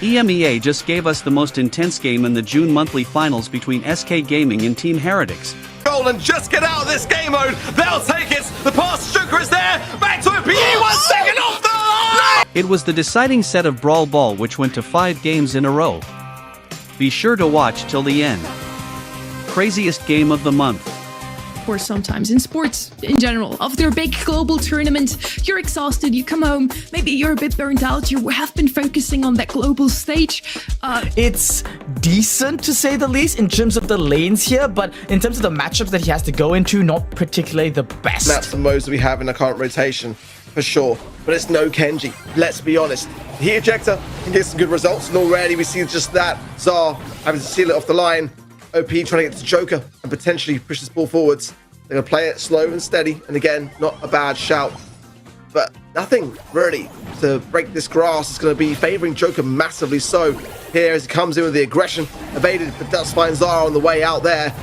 EMEA just gave us the most intense game in the June monthly finals between SK Gaming and Team Heretics. Goal and just get out of this game mode. They'll take it. The pass to Joker is there. Back to OPE. 1 second off the line. It was the deciding set of Brawl Ball which went to 5 games in a row. Be sure to watch till the end. Craziest game of the month. Or sometimes in sports in general. After a big global tournament, you're exhausted, you come home, maybe you're a bit burnt out, you have been focusing on that global stage. It's decent to say the least in terms of the lanes here, but in terms of the matchups that he has to go into, not particularly the best. That's the most we have in the current rotation, for sure. But it's no Kenji, let's be honest. The heat ejector can get some good results, and already we see just that. Zar having to seal it off the line. OP trying to get to Joker and potentially push this ball forwards. They're going to play it slow and steady. And again, not a bad shout. But nothing really to break this grass. It's going to be favouring Joker massively so. Here as he comes in with the aggression. Evaded, but does find Zara on the way out there.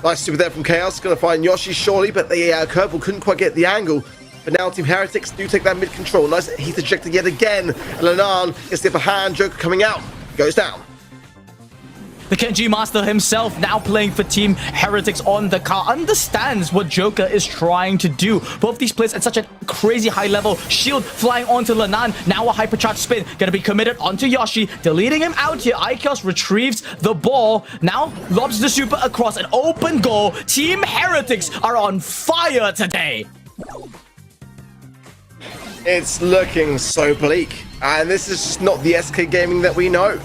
Nice super there from Chaos. Going to find Yoshi surely, but the curveball couldn't quite get the angle. But now Team Heretics do take that mid control. Nice heat ejected yet again. And Lenan gets the upper hand. Joker coming out. Goes down. The Kenji Master himself now playing for Team Heretics on the car, understands what Joker is trying to do. Both these plays at such a crazy high level. Shield flying onto Lenan. Now a hypercharge spin. Gonna be committed onto Yoshi. Deleting him out here. Ikeos retrieves the ball. Now lobs the super across. An open goal. Team Heretics are on fire today. It's looking so bleak. And this is just not the SK Gaming that we know.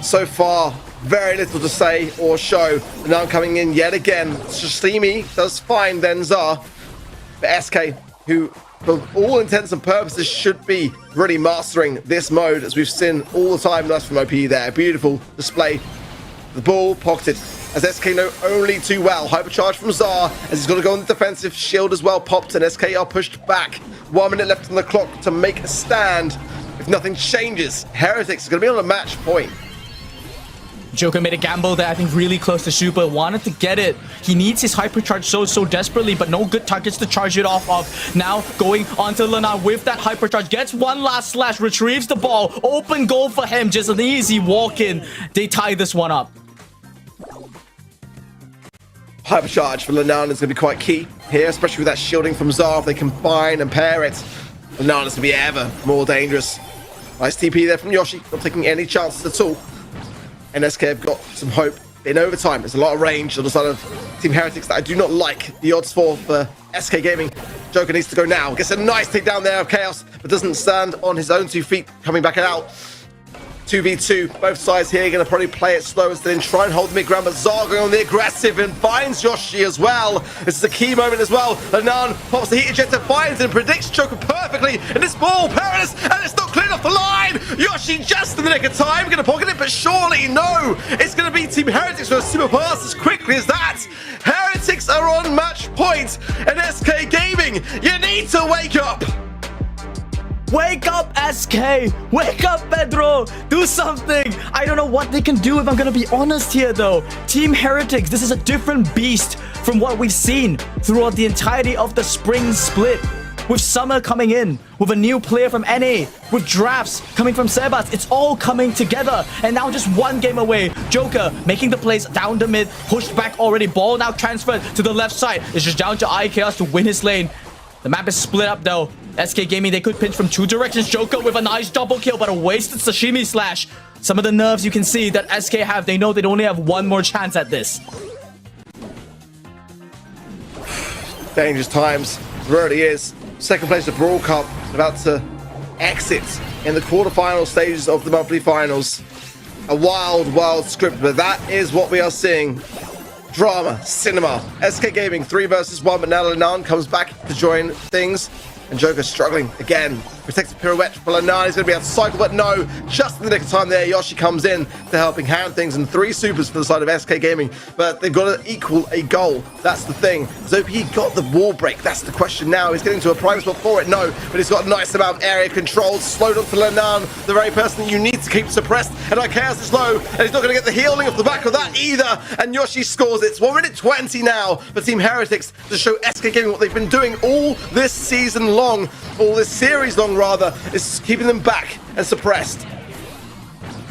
So far, very little to say or show. And now coming in yet again. Shashimi does find Zar. But SK, who for all intents and purposes should be really mastering this mode, as we've seen all the time. Nice from OP there. Beautiful display. The ball pocketed, as SK know only too well. Hypercharge from Zar, as he's got to go on the defensive. Shield as well popped, and SK are pushed back. 1 minute left on the clock to make a stand. If nothing changes, Heretics is going to be on a match point. Joker made a gamble there, I think really close to super, wanted to get it. He needs his hypercharge so desperately, but no good targets to charge it off of. Now going onto Lana with that hypercharge, gets one last slash, retrieves the ball. Open goal for him, just an easy walk-in. They tie this one up. Hypercharge for Lenan is going to be quite key here, especially with that shielding from Zar. If they combine and pair it, Lenan is going to be ever more dangerous. Nice TP there from Yoshi, not taking any chances at all. And SK have got some hope in overtime. There's a lot of range on the side of Team Heretics that I do not like the odds for SK Gaming. Joker needs to go now. Gets a nice takedown there of Chaos, but doesn't stand on his own 2 feet. Coming back out. 2v2. Both sides here going to probably play it slow instead and try and hold the mid-ground. But Zar going on the aggressive and finds Yoshi as well. This is a key moment as well. Lenan pops the heat ejector, finds and predicts Joker perfectly. And this ball, perilous, and it's not cleared off the line. Yoshi just in the nick of time. Going to pocket it, but surely no. It's going to be Team Heretics with a super pass as quickly as that. Heretics are on match point. And SK Gaming, you need to wake up. Wake up, SK! Wake up, Pedro! Do something! I don't know what they can do if I'm gonna be honest here, though. Team Heretics, this is a different beast from what we've seen throughout the entirety of the spring split. With Summer coming in, with a new player from NA, with drafts coming from Sebas, it's all coming together. And now just 1 game away. Joker making the plays down the mid, pushed back already. Ball now transferred to the left side. It's just down to Ikeos to win his lane. The map is split up though. SK Gaming, they could pinch from 2 directions. Joker with a nice double kill, but a wasted sashimi slash. Some of the nerves you can see that SK have, they know they'd only have 1 more chance at this. Dangerous times, it really is. Second place of Brawl Cup, about to exit in the quarterfinal stages of the monthly finals. A wild script, but that is what we are seeing. Drama, cinema. SK Gaming 3 versus 1, but now Lenan comes back to join things. And Joker struggling again. Protective pirouette for Lenan. He's going to be able to cycle, but no. Just in the nick of time there, Yoshi comes in to helping hand things. And 3 supers for the side of SK Gaming. But they've got to equal a goal. That's the thing. So he got the wall break. That's the question now. He's getting to a prime spot for it. No. But he's got a nice amount of area control. Slowed onto Lenan. The very person that you need to keep suppressed. And Chaos is low. And he's not going to get the healing off the back of that either. And Yoshi scores it. It's 1 minute 20 now for Team Heretics to show SK Gaming what they've been doing all this season long, all this series long rather, is keeping them back and suppressed.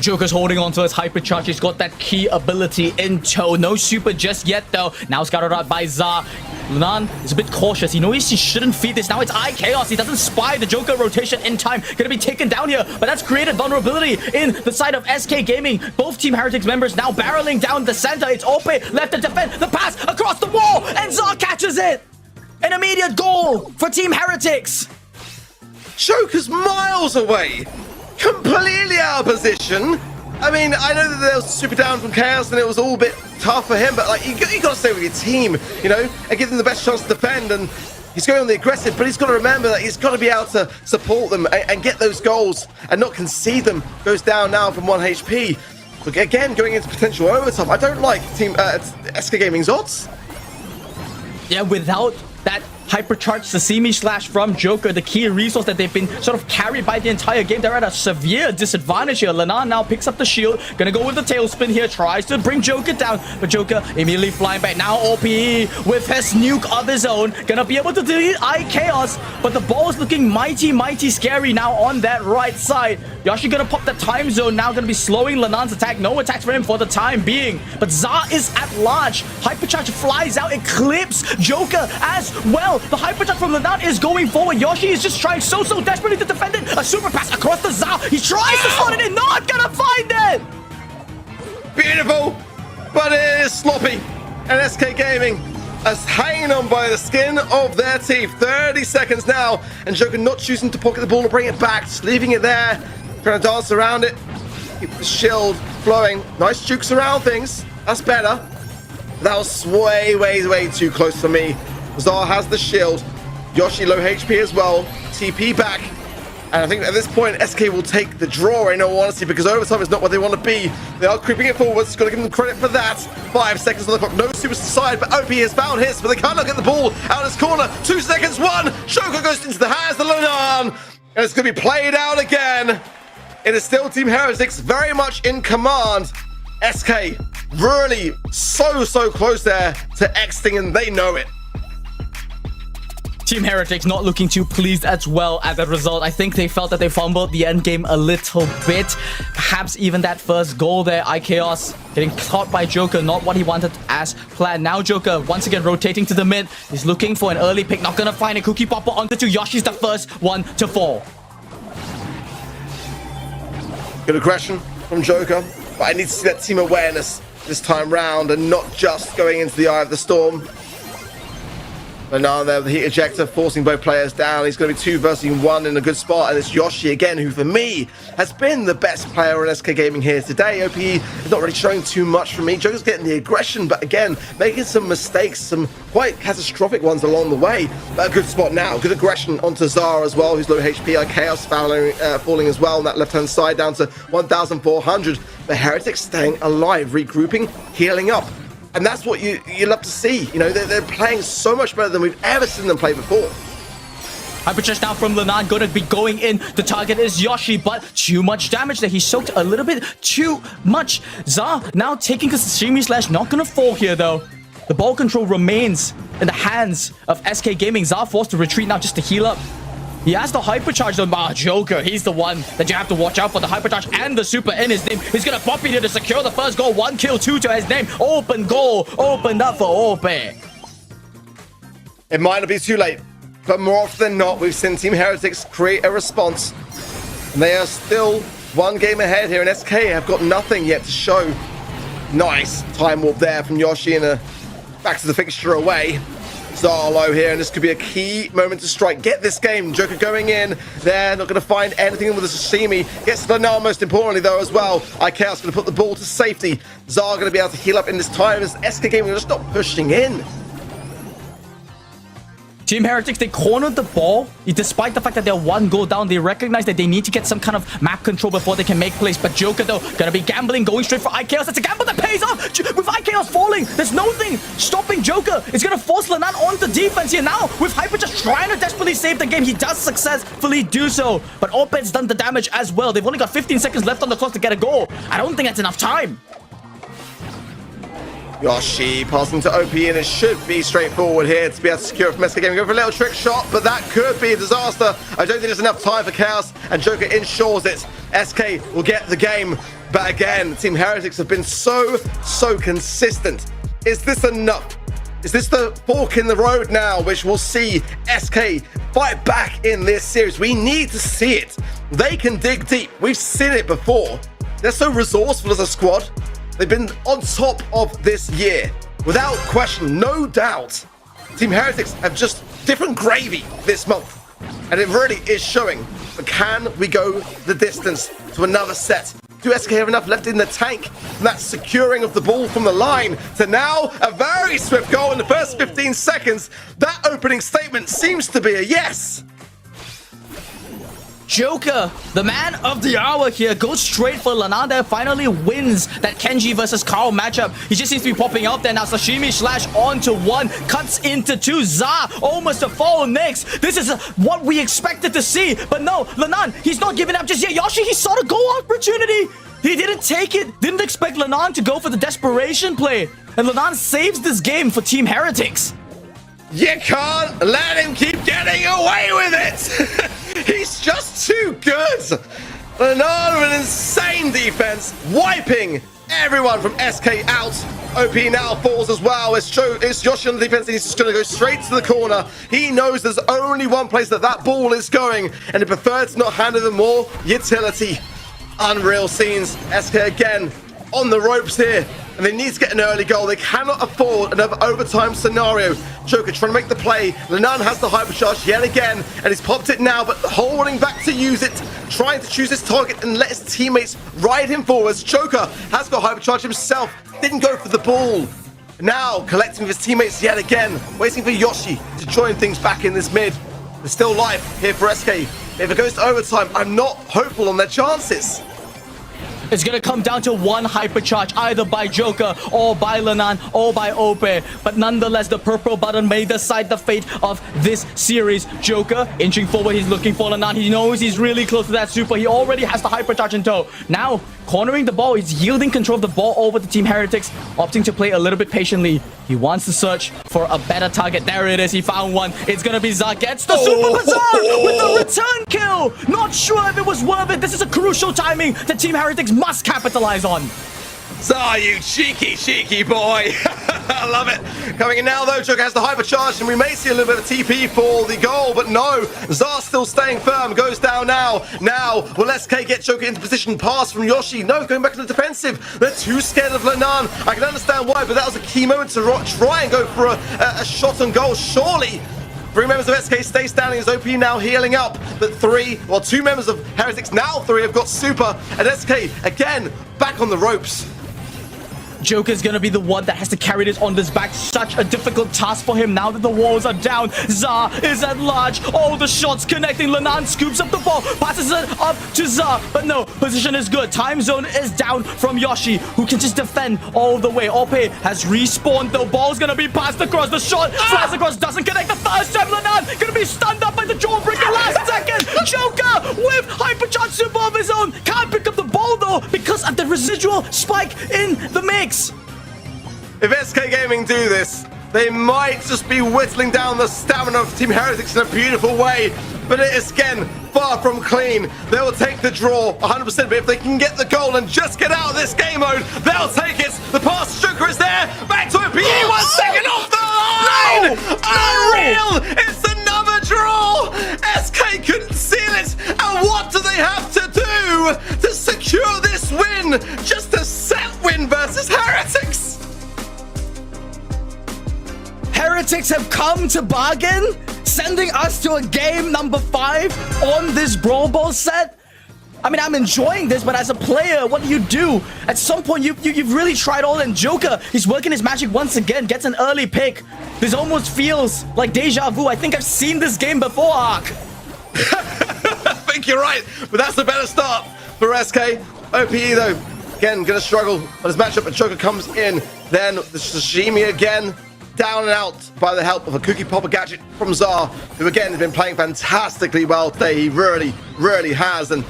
Joker's holding on to his hypercharge. He's got that key ability in tow. No super just yet, though. Now scouted out by Zar. Lunan is a bit cautious. He knows he shouldn't feed this. Now it's iChaos. He doesn't spy the Joker rotation in time. Gonna be taken down here, but that's created vulnerability in the side of SK Gaming. Both Team Heretics members now barreling down the center. It's OP left to defend the pass across the wall, and Zar catches it. An immediate goal for Team Heretics. Joker's miles away, completely out of position. I mean, I know that there was super down from Chaos and it was all a bit tough for him, but like you got to stay with your team, you know, and give them the best chance to defend. And he's going on the aggressive, but he's got to remember that he's got to be able to support them and get those goals and not concede them. Goes down now from 1 HP. But again, going into potential overtime. I don't like Team SK Gaming's odds. Yeah, without that hypercharged Sashimi slash from Joker, the key resource that they've been sort of carried by the entire game, they're at a severe disadvantage here. Lanan now picks up the shield, gonna go with the tailspin here, tries to bring Joker down, but Joker immediately flying back. Now OPE with his nuke of his own, gonna be able to delete iChaos, but the ball is looking mighty scary now on that right side. Yoshi gonna pop the time zone now, gonna be slowing Lanan's attack. No attacks for him for the time being, but Zar is at large. Hypercharge flies out, it clips Joker as well. The hypercharge from Lanan is going forward. Yoshi is just trying so desperately to defend it. A super pass across the Zar. He tries to slot it in, not gonna find it. Beautiful, but it is sloppy. And SK Gaming is hanging on by the skin of their teeth. 30 seconds now, and Joker not choosing to pocket the ball or bring it back, just leaving it there, trying to dance around it, keep the shield flowing. Nice jukes around things. That's better. That was way too close for me. Zar has the shield. Yoshi low HP as well. TP back. And I think at this point, SK will take the draw, in all honesty, because overtime is not where they want to be. They are creeping it forwards. Got to give them credit for that. 5 seconds on the clock. No supers to side, but OP has found his, but they cannot get the ball out of this corner. 2 seconds, 1. Joker goes into the hands of Lanan. And it's going to be played out again. It is still Team Heretics very much in command. SK really so close there to exiting, and they know it. Team Heretics not looking too pleased as well as a result. I think they felt that they fumbled the end game a little bit. Perhaps even that first goal there, iChaos getting caught by Joker, not what he wanted as planned. Now Joker once again rotating to the mid. He's looking for an early pick, not gonna find a Cookie Popper onto two. Yoshi's the first one to fall. Good aggression from Joker, but I need to see that team awareness this time round and not just going into the eye of the storm. But now there, the heat ejector forcing both players down. He's going to be 2 versus 1 in a good spot, and it's Yoshi again, who for me has been the best player in SK Gaming here today. OPE is not really showing too much for me. Joker's getting the aggression, but again, making some mistakes, some quite catastrophic ones along the way. But a good spot now. Good aggression onto Zara as well, who's low HP. Chaos falling as well on that left-hand side, down to 1,400. The Heretics staying alive, regrouping, healing up. And that's what you love to see. You know, they're playing so much better than we've ever seen them play before. Hypercharge now from Lanan, gonna be going in. The target is Yoshi, but too much damage there. He soaked a little bit too much. Zar now taking a Sashimi slash, not gonna fall here though. The ball control remains in the hands of SK Gaming. Zar forced to retreat now just to heal up. He has the hypercharge on Joker. He's the one that you have to watch out for. The hypercharge and the super in his name. He's gonna pop in here to secure the first goal. 1 kill, 2 to his name. Open goal. Opened up for OP. It might not be too late, but more often than not, we've seen Team Heretics create a response. And they are still 1 game ahead here, and SK have got nothing yet to show. Nice time warp there from Yoshi, and back to the fixture away. Zar low here, and this could be a key moment to strike. Get this game. Joker going in. They're not going to find anything with the Sashimi. Gets the now, most importantly, though, as well. iChaos going to put the ball to safety. Zar going to be able to heal up in this time as SK Gaming just not pushing in. Team Heretics, they cornered the ball. Despite the fact that they're 1 goal down, they recognize that they need to get some kind of map control before they can make plays. But Joker, though, gonna be gambling, going straight for iChaos. That's a gamble that pays off. With iChaos falling, there's no thing stopping Joker. It's gonna force Lanan onto defense here now. With Hyper just trying to desperately save the game, he does successfully do so. But Oped's done the damage as well. They've only got 15 seconds left on the clock to get a goal. I don't think that's enough time. Yoshi passing to OP, and it should be straightforward here to be able to secure from SK Gaming. Go for a little trick shot, but that could be a disaster. I don't think there's enough time for Chaos, and Joker ensures it. SK will get the game, but again, Team Heretics have been so consistent. Is this enough? Is this the fork in the road now, which will see SK fight back in this series? We need to see it. They can dig deep. We've seen it before. They're so resourceful as a squad. They've been on top of this year. Without question, no doubt. Team Heretics have just different gravy this month. And it really is showing. But can we go the distance to another set? Do SK have enough left in the tank? From that securing of the ball from the line to now a very swift goal in the first 15 seconds. That opening statement seems to be a yes. Joker, the man of the hour here, goes straight for Lananda, finally wins that Kenji versus Carl matchup. He just seems to be popping up there now. Sashimi slash onto one, cuts into two. Za almost a fall next. This is what we expected to see, but no, Lanan, he's not giving up just yet. Yoshi, he saw the goal opportunity. He didn't take it, didn't expect Lanan to go for the desperation play. And Lanan saves this game for Team Heretics. You can't let him keep getting away with it. He's just too good. Another an insane defense, wiping everyone from SK out. OP now falls as well. It's Yoshi on the defense, and he's just going to go straight to the corner. He knows there's only one place that ball is going, and he prefers to not hand over more utility. Unreal scenes. SK again on the ropes here, and they need to get an early goal. They cannot afford another overtime scenario. Joker trying to make the play. Lanan has the hypercharge yet again, and he's popped it now, but holding back to use it, trying to choose his target and let his teammates ride him forwards. Joker has got hypercharge himself, didn't go for the ball. Now collecting with his teammates yet again, waiting for Yoshi to join things back in this mid. There's still life here for SK. If it goes to overtime, I'm not hopeful on their chances. It's gonna come down to one hypercharge, either by Joker or by Lanan or by Ope. But nonetheless, the purple button may decide the fate of this series. Joker inching forward, he's looking for Lanan. He knows he's really close to that super. He already has the hypercharge in tow. Now, cornering the ball, he's yielding control of the ball over to Team Heretics, opting to play a little bit patiently. He wants to search for a better target. There it is, he found one. It's gonna be Za, gets the Super Bazaar with the return kill. Not sure if it was worth it. This is a crucial timing that Team Heretics must capitalize on. Za, you cheeky boy. I love it. Coming in now though, Joker has the hypercharge, and we may see a little bit of TP for the goal, but no, Za still staying firm, goes down now. Now, will SK get Joker into position? Pass from Yoshi. No, going back to the defensive. They're too scared of Lanan. I can understand why, but that was a key moment to try and go for a shot on goal. Surely, 3 members of SK stay standing as OP now healing up, but 2 members of Heretics, now 3 have got super, and SK again back on the ropes. Joker's gonna be the one that has to carry this on his back. Such a difficult task for him now that the walls are down. Za is at large. All the shots connecting. Lanan scoops up the ball, passes it up to Za. But no, position is good. Time zone is down from Yoshi, who can just defend all the way. Ope has respawned. The ball's gonna be passed across. The shot flies across, doesn't connect the first time. Lanan gonna be stunned up by the jawbreaker last second. Joker with hypercharge super of his own. Can't pick up the ball though because of the residual spike in the mix. If SK Gaming do this, they might just be whittling down the stamina of Team Heretics in a beautiful way, but it is again far from clean. They will take the draw 100%, but if they can get the goal and just get out of this game mode, they'll take it. The pass to Joker is there, back to OPE, 1 second off the line! Unreal! It's another draw! SK couldn't seal it, and what do they have to do to secure this win? Just a set win versus Heretics! Heretics have come to bargain, sending us to a game number 5 on this Brawl Ball set. I mean, I'm enjoying this, but as a player, what do? At some point, you've really tried all, and Joker, he's working his magic once again, gets an early pick. This almost feels like deja vu. I think I've seen this game before, Ark. I think you're right, but that's a better start for SK. OPE, though, again, gonna struggle on his matchup, but Joker comes in. Then the Sashimi again. Down and out by the help of a cookie popper gadget from Za, who again has been playing fantastically well today. He really has. And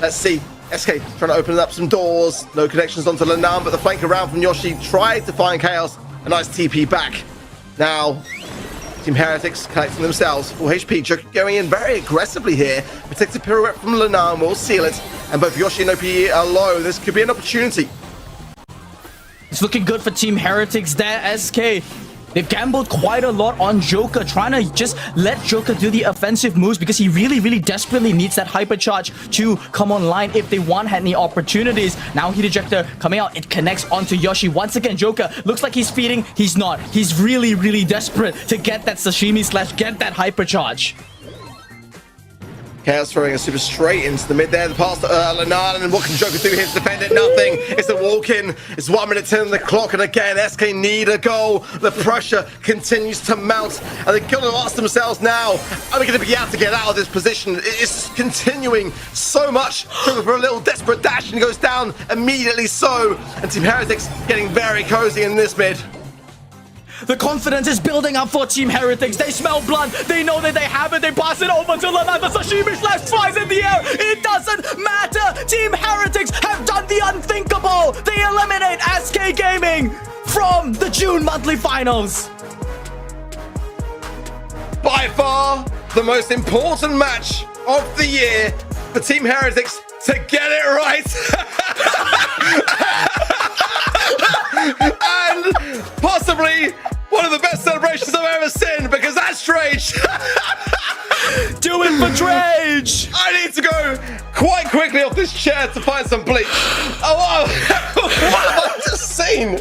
let's see SK trying to open up some doors. No connections onto Lenan, but the flank around from Yoshi tried to find Chaos. A nice TP back. Now, Team Heretics collecting themselves. Full HP. Joker going in very aggressively here. Protected pirouette from Lenan will seal it. And both Yoshi and OP are low. This could be an opportunity. It's looking good for Team Heretics there, SK. They've gambled quite a lot on Joker, trying to just let Joker do the offensive moves because he really desperately needs that hypercharge to come online if they want any opportunities. Now Heat Ejector coming out, it connects onto Yoshi. Once again, Joker looks like he's feeding. He's not. He's really desperate to get that sashimi slash get that hypercharge. Chaos throwing a super straight into the mid there. The pass to Lenan, and what can Joker do here to defend it? Nothing. It's a walk-in. It's 1 minute 10 on the clock, and again, SK need a goal. The pressure continues to mount, and they're going to ask themselves now, are we going to be able to get out of this position? It's continuing so much. Joker for a little desperate dash, and he goes down immediately so. And Team Heretics getting very cozy in this mid. The confidence is building up for Team Heretics. They smell blood. They know that they have it. They pass it over to Lenan. The sashimi slash flies in the air. It doesn't matter. Team Heretics have done the unthinkable. They eliminate SK Gaming from the June Monthly Finals. By far, the most important match of the year for Team Heretics to get it right. And possibly one of the best celebrations I've ever seen, because that's Drage. Do it for Drage. I need to go quite quickly off this chair to find some bleach. Oh, wow. What have I just seen?